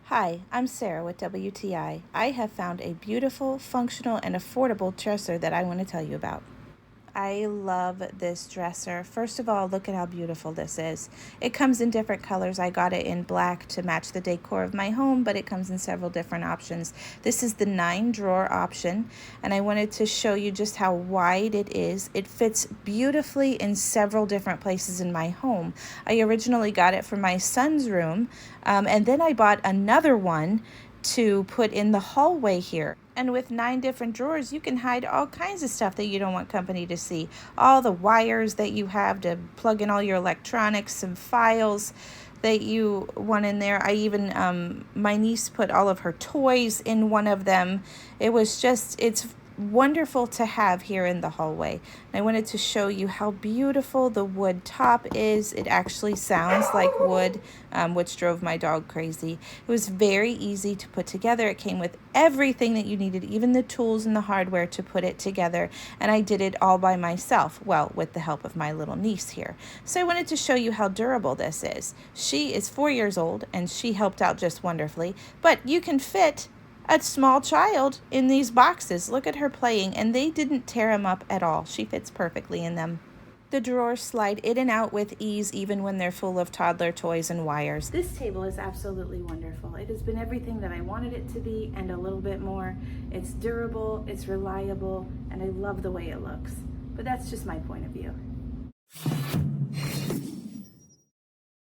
Hi, I'm Sarah with WTI. I have found a beautiful, functional, and affordable dresser that I want to tell you about. I love this dresser. First of all, look at how beautiful this is. It comes in different colors. I got it in black to match the decor of my home, but it comes in several different options. This is the 9-drawer option, and I wanted to show you just how wide it is. It fits beautifully in several different places in my home. I originally got it for my son's room, and then I bought another one to put in the hallway here. And with 9 different drawers, you can hide all kinds of stuff that you don't want company to see. All the wires that you have to plug in all your electronics, some files that you want in there. I even, my niece put all of her toys in one of them. It's wonderful to have here in the hallway. And I wanted to show you how beautiful the wood top is. It actually sounds like wood, which drove my dog crazy. It was very easy to put together. It came with everything that you needed, even the tools and the hardware to put it together. And I did it all by myself, well, with the help of my little niece here. So I wanted to show you how durable this is. She is 4 years old and she helped out just wonderfully, but you can fit a small child in these boxes. Look at her playing, and they didn't tear them up at all. She fits perfectly in them. The drawers slide in and out with ease, even when they're full of toddler toys and wires. This table is absolutely wonderful. It has been everything that I wanted it to be and a little bit more. It's durable, it's reliable, and I love the way it looks. But that's just my point of view.